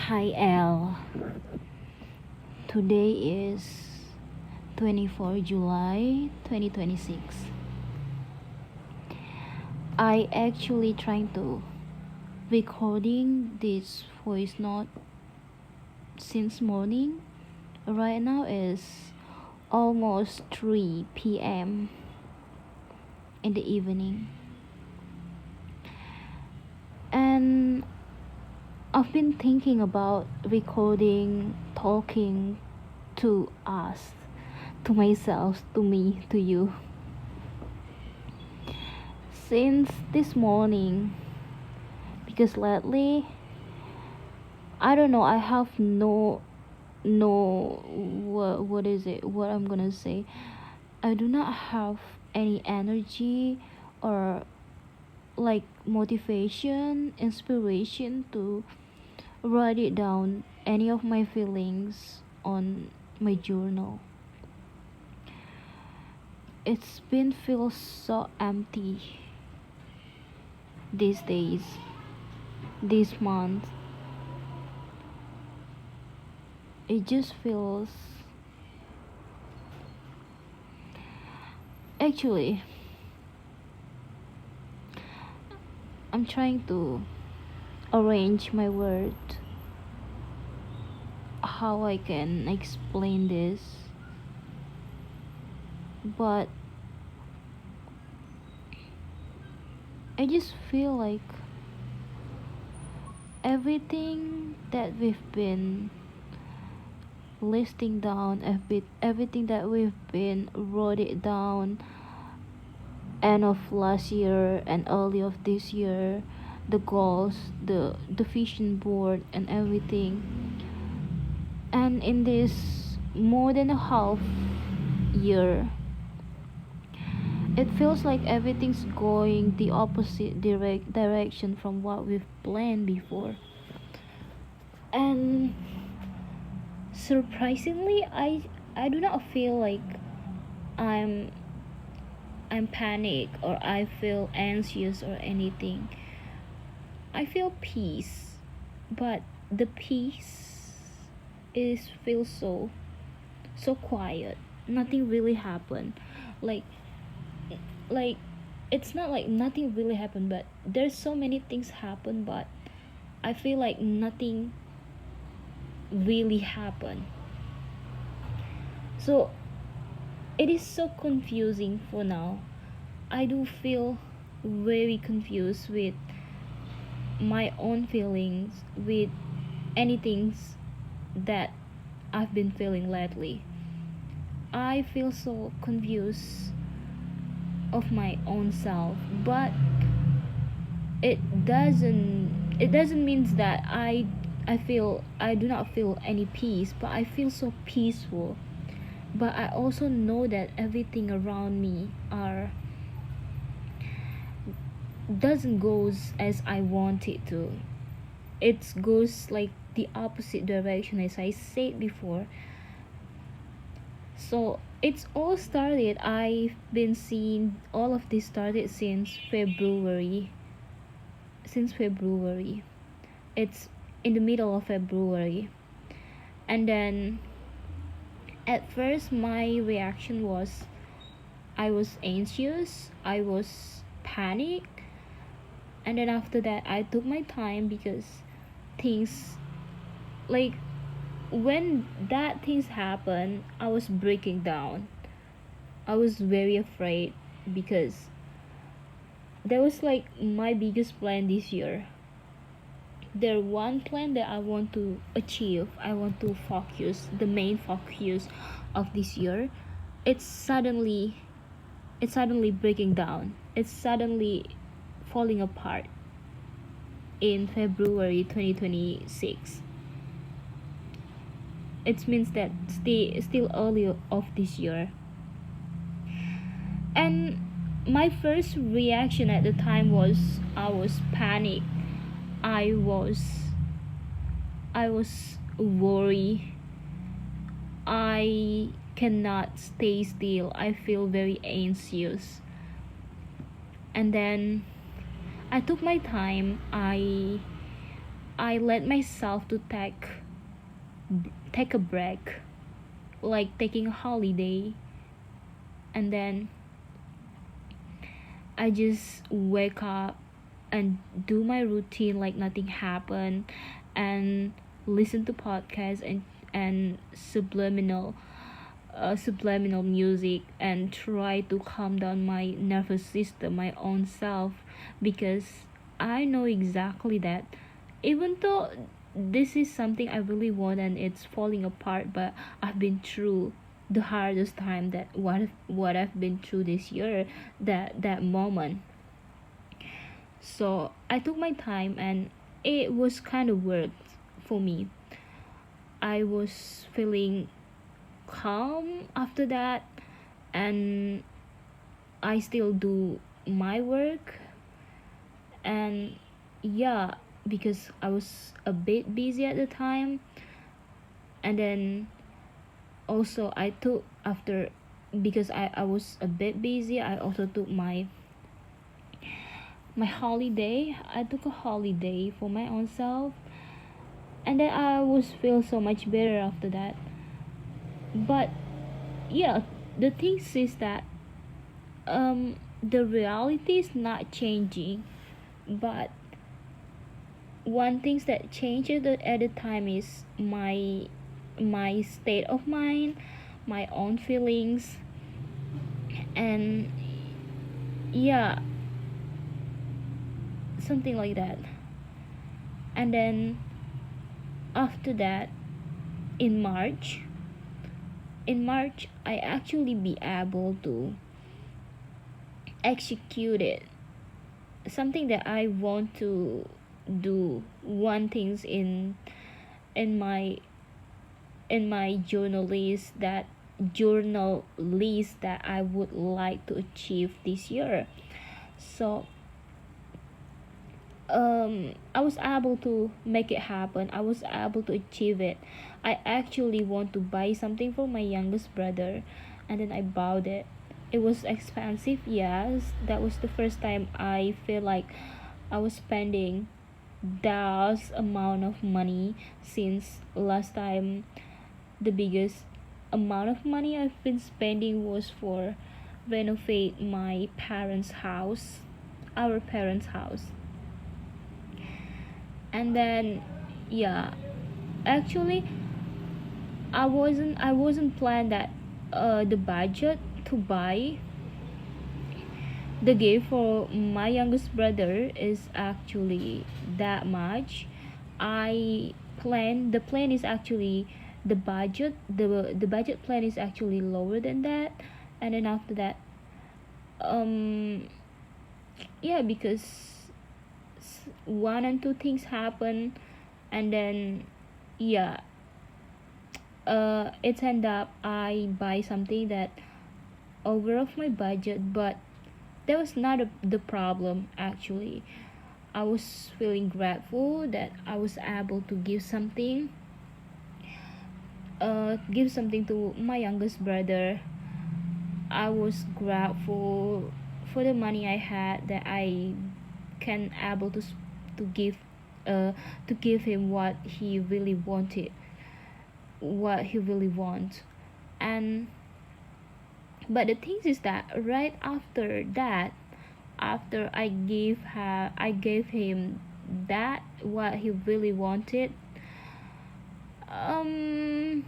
Hi L. Today is 24 July 2026. I actually trying to recording this voice note since morning. Right now is almost 3 p.m. in the evening. And I've been thinking about recording, talking to us, to myself, to me, to you. Since this morning, because lately, I don't know, I have what is it, what I'm gonna say. I do not have any energy or like motivation, inspiration to write it down any of my feelings on my journal. It's been feels so empty these days, this month. It just feels, actually, I'm trying to arrange my word, how I can explain this, but I just feel like everything that we've been listing down, everything that we've been wrote it down end of last year and early of this year, the goals, the vision board and everything, and in this more than a half year, it feels like everything's going the opposite direction from what we've planned before. And surprisingly, I do not feel like I'm I'm panic or I feel anxious or anything. I feel peace, but the peace is feels so quiet. Nothing really happened. Like like it's not like nothing really happened, but there's so many things happen, but I feel like nothing really happened. So it is so confusing for now. I do feel very confused with my own feelings, with anything that I've been feeling lately. I feel so confused of my own self, but it doesn't mean that I do not feel any peace, but I feel so peaceful. But I also know that everything around me are doesn't goes as I want it to. It goes like the opposite direction as I said before. So it's all started, I've been seeing all of this started since February. It's in the middle of February. And then at first my reaction was I was anxious, I was panic, and then after that I took my time because things like when that things happen, I was breaking down. I was very afraid because that was like my biggest plan this year. There one plan that I want to achieve, I want to focus, the main focus of this year. It's suddenly breaking down. It's suddenly falling apart in February 2026. It means that still early of this year. And my first reaction at the time was I was panicked. I was worried. I cannot stay still. I feel very anxious. And then I took my time. I let myself to take a break, like taking a holiday, and then I just wake up and do my routine like nothing happened, and listen to podcasts and subliminal music, and try to calm down my nervous system, my own self, because I know exactly that even though this is something I really want and it's falling apart, but I've been through the hardest time, that what I've been through this year, that moment. So I took my time, and it was kind of worked for me. I was feeling calm after that, and I still do my work. And yeah, because I was a bit busy at the time. And then also I took after, because I was a bit busy, I also took my holiday. I took a holiday for my own self, and then I was feel so much better after that. But yeah, the thing is that the reality is not changing, but one thing that changed at the time is my state of mind, my own feelings. And yeah, something like that. And then after that, in march I actually be able to execute it, something that I want to do, one things in my journal list that I would like to achieve this year. So I was able to make it happen. I was able to achieve it. I actually want to buy something for my youngest brother, and then I bought it. It was expensive, yes. That was the first time I feel like I was spending that amount of money, since last time the biggest amount of money I've been spending was for renovate my parents' house, our parents' house. And then yeah, actually I wasn't planned that the budget to buy the gift for my youngest brother is actually that much. I plan the plan is actually the budget plan is actually lower than that. And then after that, um yeah, because one and two things happen. And then yeah, it end up I buy something that over of my budget. But that was not the problem actually. I was feeling grateful that I was able to give something to my youngest brother. I was grateful for the money I had, that I can able to give uh to give him what he really wants. And but the thing is that right after that, after I gave him that what he really wanted, um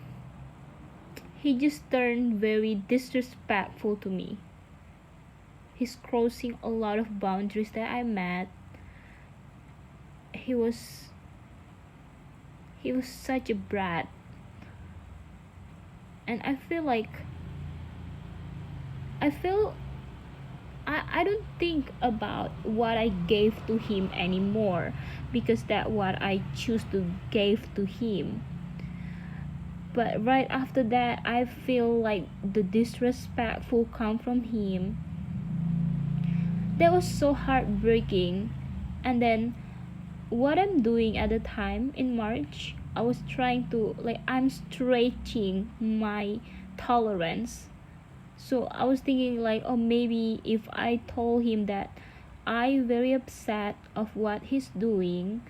he just turned very disrespectful to me. He's crossing a lot of boundaries that I met. He was he was such a brat. And I feel I don't think about what I gave to him anymore, because that what I choose to give to him. But right after that, I feel like the disrespectful come from him. That was so heartbreaking. And then what I'm doing at the time in march, I was trying to, like, I'm stretching my tolerance. So I was thinking like, oh, maybe if I told him that I very upset of what he's doing,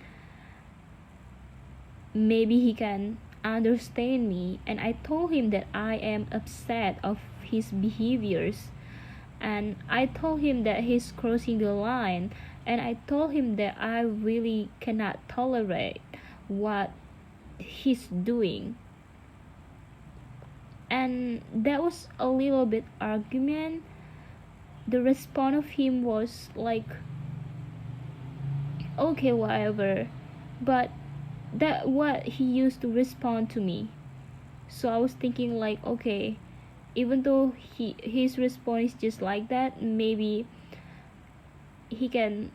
maybe he can understand me. And I told him that I am upset of his behaviors, and I told him that he's crossing the line, and I told him that I really cannot tolerate what he's doing. And that was a little bit argument. The response of him was like, okay, whatever. But that what he used to respond to me. So I was thinking like, okay, even though his response is just like that, maybe he can,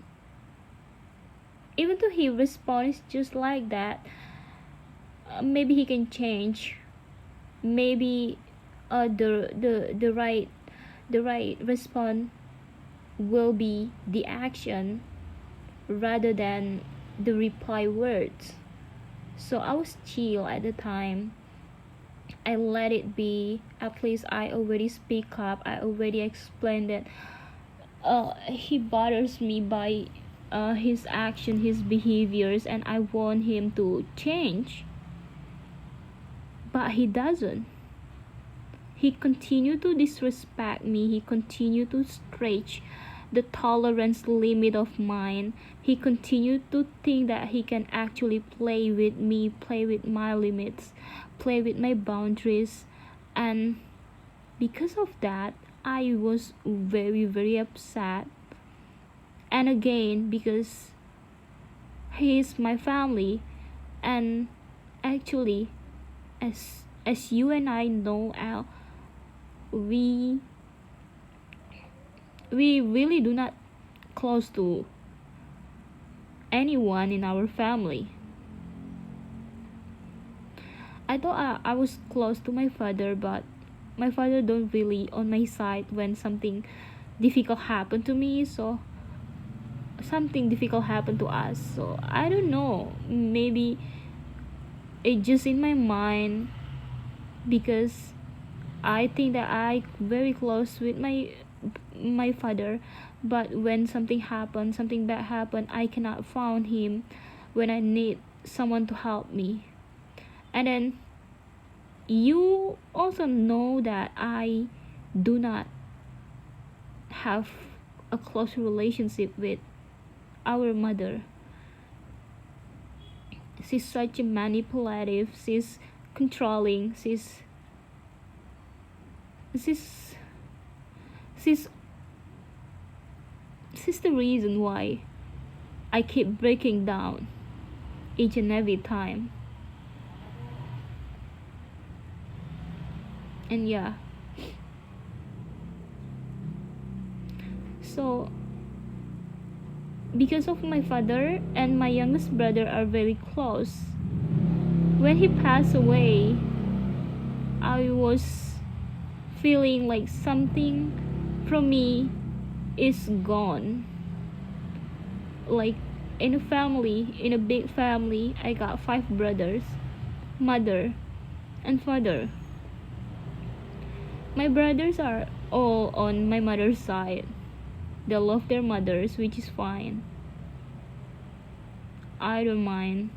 even though he responds just like that, maybe he can change. Maybe the right response will be the action rather than the reply words. So I was chill at the time. I let it be. At least I already speak up. I already explained that he bothers me by his action, his behaviors, and I want him to change. But he doesn't. He continued to disrespect me. He continued to stretch the tolerance limit of mine. He continued to think that he can actually play with me, play with my limits, play with my boundaries. And because of that, I was very, very upset. And again, because he is my family, and actually, as you and I know, Al, we we really do not close to anyone in our family. I thought I was close to my father, but my father don't really on my side when something difficult happened to me. So something difficult happened to us. So I don't know. Maybe it just in my mind, because I think that I very close with my father, but when something happened, something bad happened, I cannot find him when I need someone to help me. And then you also know that I do not have a close relationship with our mother. She's such a manipulative, she's controlling, she's she's she's the reason why I keep breaking down each and every time. And yeah, so because of my father and my youngest brother are very close, when he passed away, I was feeling like something from me is gone. Like in a family, in a big family, I got 5 brothers, mother, and father. My brothers are all on my mother's side. They love their mothers, which is fine. I don't mind.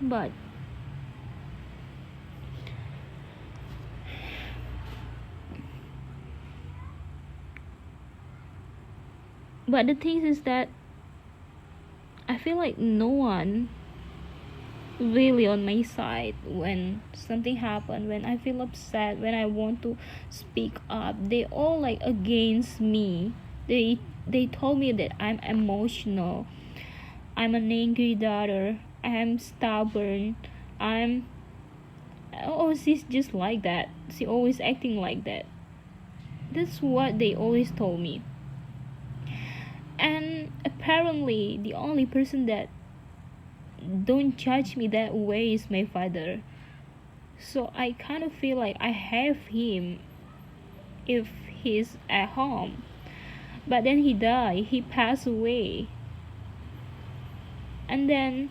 But the thing is that I feel like no one really on my side when something happened, when I feel upset, when I want to speak up. They all like against me. They told me that I'm emotional, I'm an angry daughter, I'm stubborn, I'm, oh, she's just like that, she always acting like that. That's what they always told me. And apparently the only person that don't judge me that way is my father. So I kind of feel like I have him if he's at home. But then he died, he passed away. And then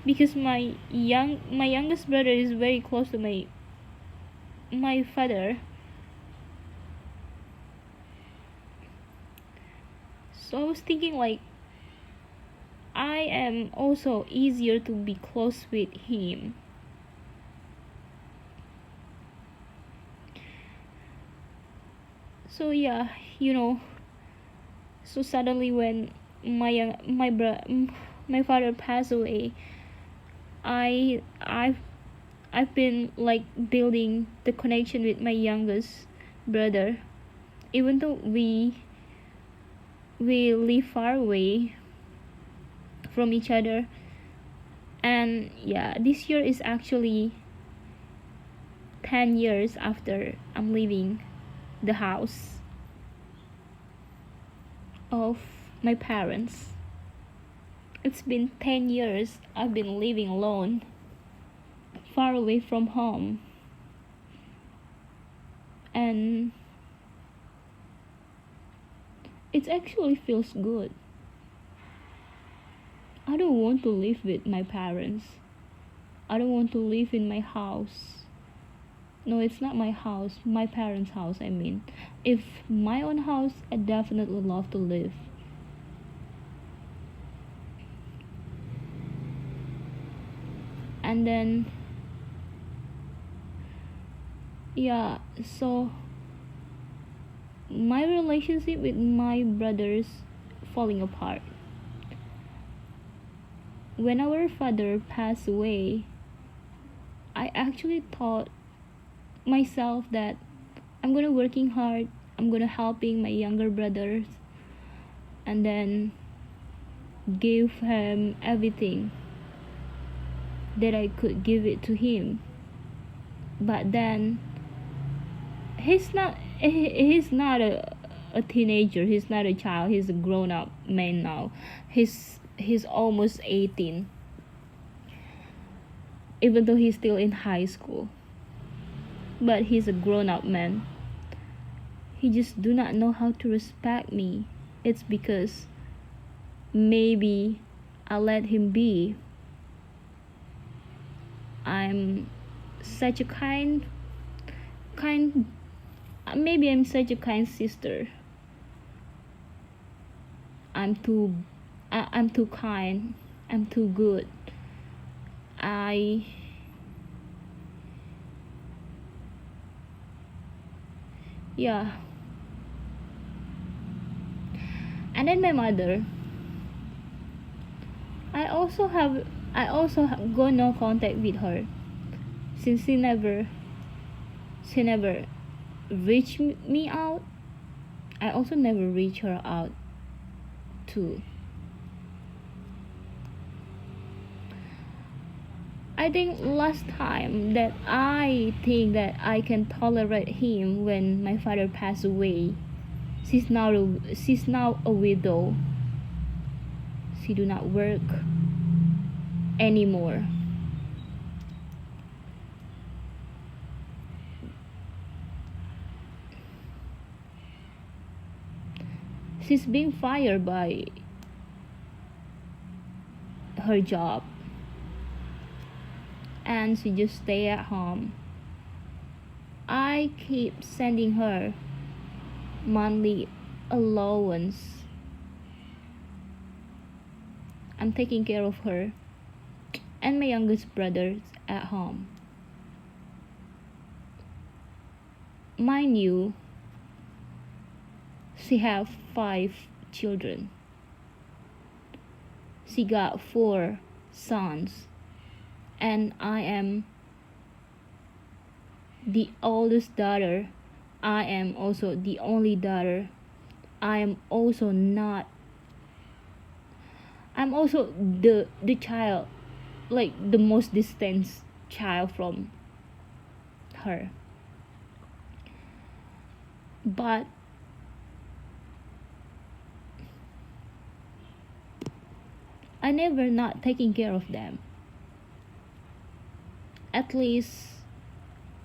because my youngest brother is very close to my father, so I was thinking like, I am also easier to be close with him. So yeah, you know, so suddenly when my father passed away, I I've I've been like building the connection with my youngest brother, even though we live far away from each other. And yeah, this year is actually 10 years after I'm leaving the house of my parents. It's been 10 years I've been living alone, far away from home. And it actually feels good. I don't want to live with my parents. I don't want to live in my house. No, it's not my house, my parents' house, I mean. If my own house, I definitely love to live. And then, yeah, so my relationship with my brothers falling apart. When our father passed away, I actually thought myself that I'm gonna working hard, I'm gonna helping my younger brothers, and then give him everything that I could give it to him. But then he's not a teenager, he's not a child, he's a grown up man now. He's almost 18, even though he's still in high school. But he's a grown up man. He just do not know how to respect me. It's because maybe I let him be. I'm such a kind maybe I'm such a kind sister. I'm too kind. I'm too good. I yeah. And then my mother, I also have got no contact with her since she never reached me out. I also never reach her out too. I think last time that I think that I can tolerate him when my father passed away. She's now a widow. She do not work anymore. She's being fired by her job, and she just stay at home. I keep sending her monthly allowance. I'm taking care of her and my youngest brother at home. Mind you, she have 5 children. She got 4 sons, and I am the oldest daughter. I am also the only daughter. I am also not I'm also the child, like the most distant child from her. But I never not taking care of them. At least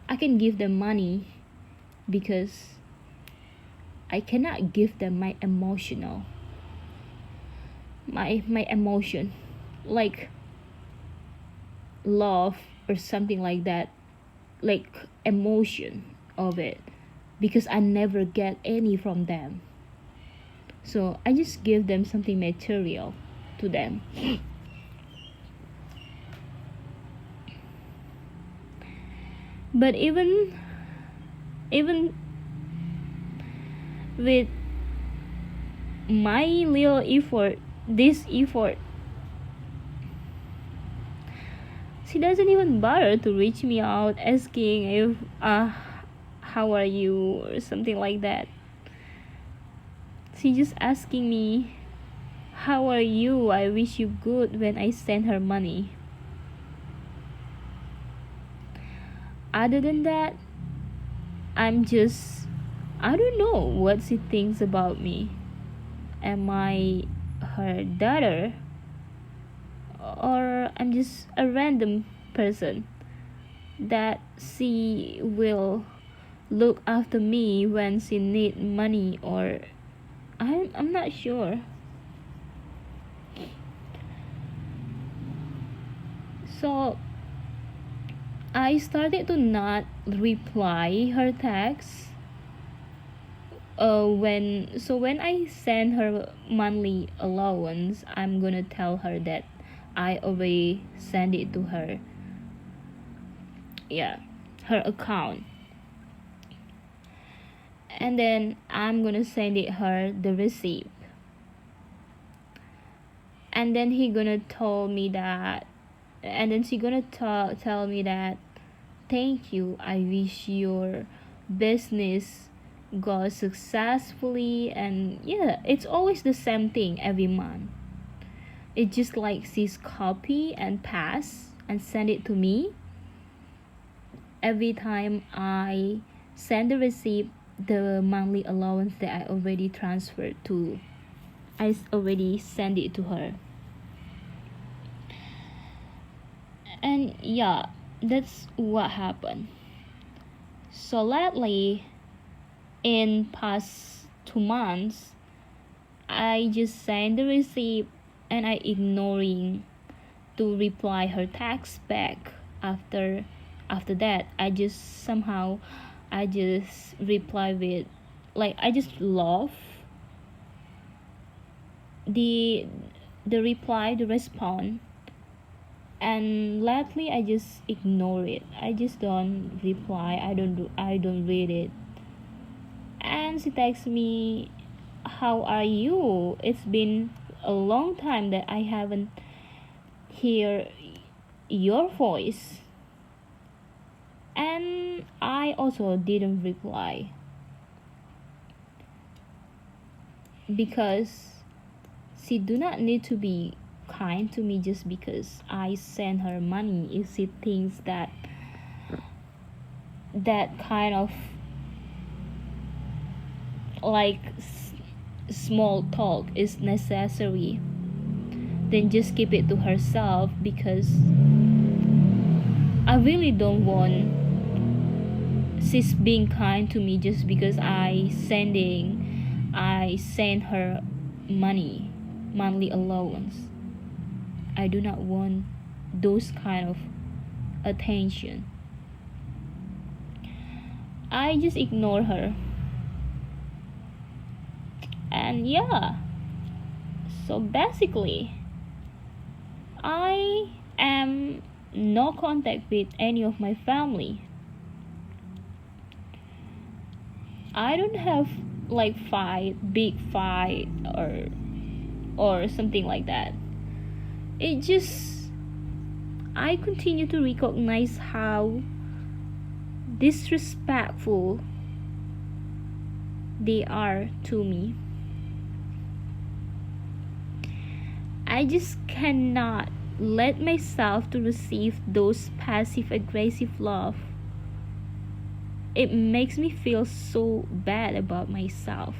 I can give them money, because I cannot give them my emotional my emotion, like love or something like that, like emotion of it, because I never get any from them. So I just give them something material. to them. But even with my little effort, this effort, she doesn't even bother to reach me out asking if how are you or something like that. She just asking me, how are you? I wish you good when I send her money. Other than that, I don't know what she thinks about me. Am I her daughter? Or I'm just a random person that she will look after me when she need money, or I'm not sure. So I started to not reply her text when I send her monthly allowance, I'm gonna tell her that I already send it to her, yeah, her account, and then I'm gonna send it her the receipt, and then he gonna tell me that, and then she gonna tell me that, thank you, I wish your business goes successfully. And yeah, it's always the same thing every month. It just like she's copy and pass and send it to me. Every time I send the receipt, the monthly allowance that I already transferred to, I already send it to her. And yeah, that's what happened. So lately, in past 2 months, I just send the receipt and I ignoring to reply her text back. After that, I just reply with, like, I just love the reply, the response. And lately I just ignore it. I just don't reply. I don't read it. And she texts me, how are you? It's been a long time that I haven't hear your voice. And I also didn't reply because she do not need to be kind to me just because I send her money. If she thinks that kind of like small talk is necessary, then just keep it to herself, because I really don't want she's being kind to me just because I send her monthly allowance. I do not want those kind of attention. I just ignore her. And yeah, so basically I am no contact with any of my family. I don't have like big fight or something like that. It just, I continue to recognize how disrespectful they are to me. I just cannot let myself to receive those passive aggressive love. It makes me feel so bad about myself.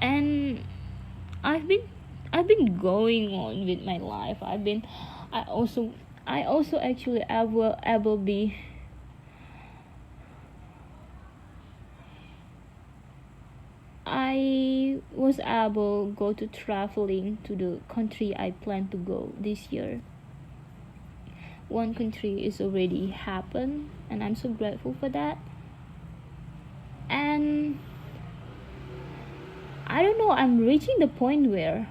And I've been going on with my life. I also actually able be I was able go to traveling to the country I plan to go this year. One country is already happened, and I'm so grateful for that. And I don't know, I'm reaching the point where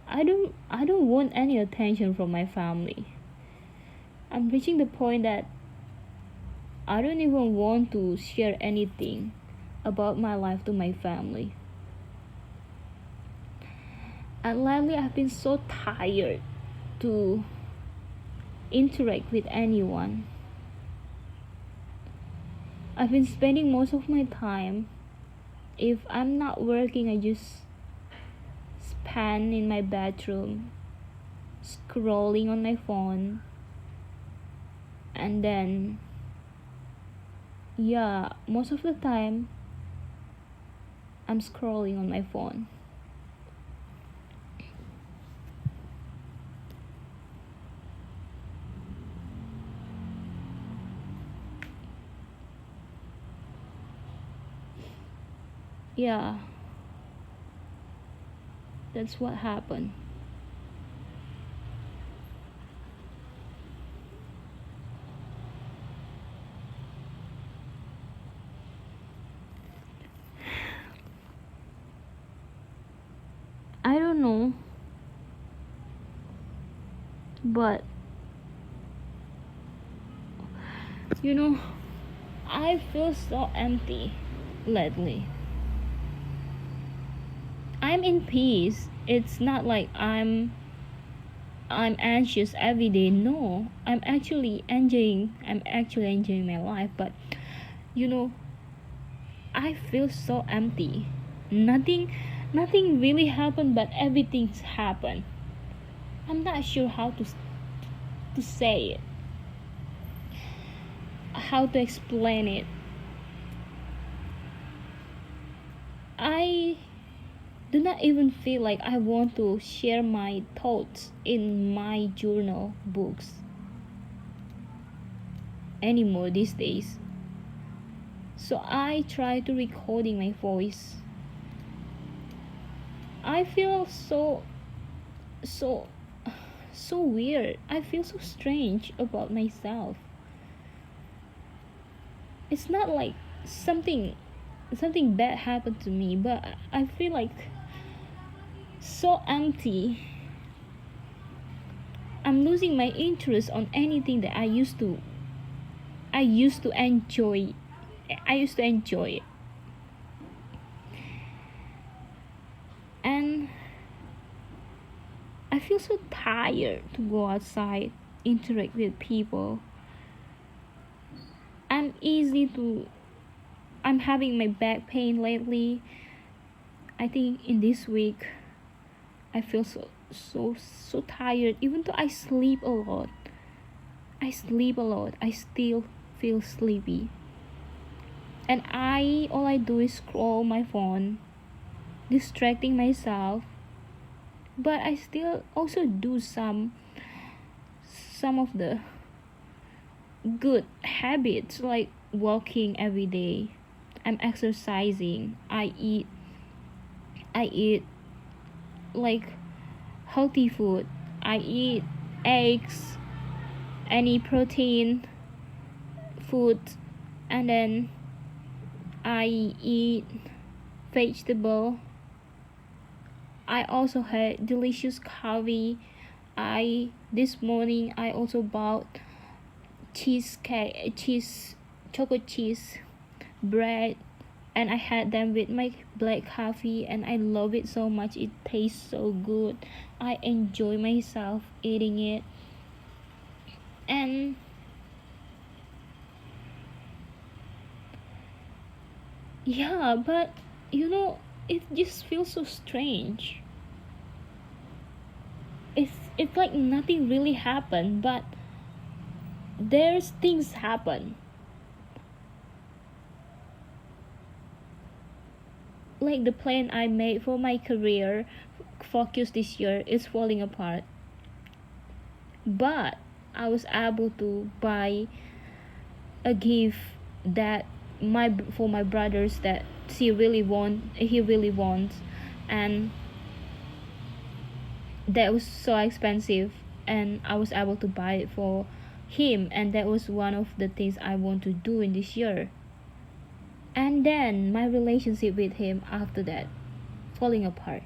I don't want any attention from my family. I'm reaching the point that I don't even want to share anything about my life to my family. And lately I've been so tired to interact with anyone. I've been spending most of my time, if I'm not working, I just spend in my bedroom scrolling on my phone. And then, yeah, most of the time I'm scrolling on my phone. Yeah, that's what happened. I don't know, but you know, I feel so empty lately. I'm in peace. It's not like I'm anxious every day. No, I'm actually enjoying my life, but you know, I feel so empty. Nothing nothing really happened, but everything's happened. I'm not sure how to say it. How to explain it. I do not even feel like I want to share my thoughts in my journal books anymore these days. So I try to recording my voice. I feel so so weird. I feel so strange about myself. It's not like something bad happened to me, but I feel like so empty. I'm losing my interest on anything that I used to enjoy. I used to enjoy it. And I feel so tired to go outside, interact with people. I'm having my back pain lately. I think in this week I feel so tired. Even though I sleep a lot, I still feel sleepy. And all I do is scroll my phone, distracting myself. But I still also do some of the good habits, like walking every day. I'm exercising. I eat like healthy food. I eat eggs, any protein food, and then I eat vegetable. I also had delicious coffee. I This morning I also bought chocolate cheese bread, and I had them with my black coffee, and I love it so much. It tastes so good. I enjoy myself eating it. And yeah, but it just feels so strange. It's like nothing really happened, but there's things happen. Like the plan I made for my career focus this year is falling apart. But I was able to buy a gift that my brothers that he really wants, and that was so expensive, and I was able to buy it for him, and that was one of the things I want to do in this year. And then my relationship with him after that falling apart.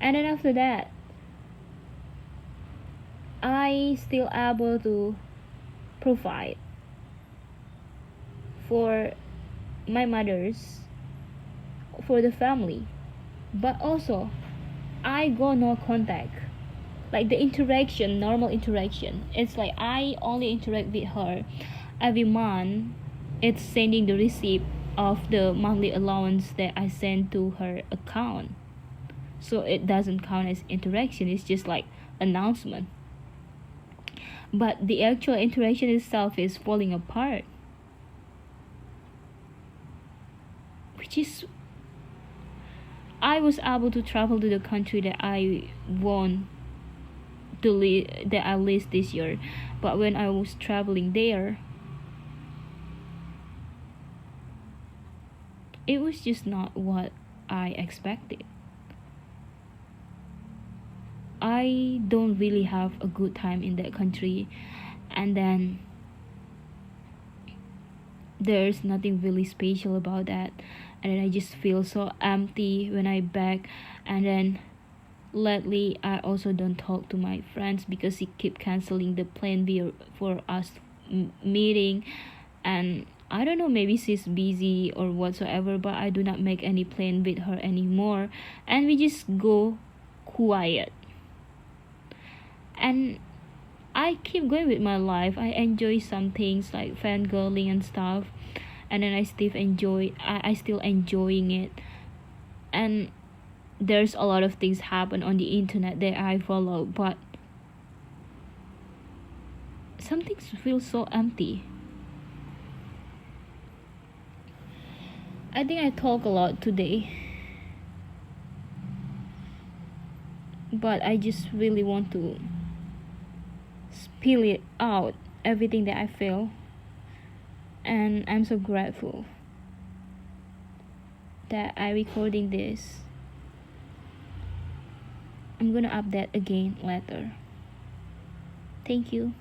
And then after that, I still able to provide for my mothers, for the family, but also I go no contact, like the interaction, normal interaction. It's like I only interact with her every month. It's sending the receipt of the monthly allowance that I send to her account, so it doesn't count as interaction. It's just like announcement, but the actual interaction itself is falling apart, which is I was able to travel to the country that I want to that I list this year, but when I was traveling there, it was just not what I expected. I don't really have a good time in that country, and then there's nothing really special about that, and then I just feel so empty when I back. And then lately I also don't talk to my friends because he keep canceling the plan B for us meeting, and I don't know, maybe she's busy or whatsoever, but I do not make any plan with her anymore, and we just go quiet. And I keep going with my life. I enjoy some things like fangirling and stuff, and then I still enjoying it. And there's a lot of things happen on the internet that I follow, but some things feel so empty. I think I talk a lot today, but I just really want to spill it out, everything that I feel. And I'm so grateful that I recording this. I'm gonna update again later. Thank you.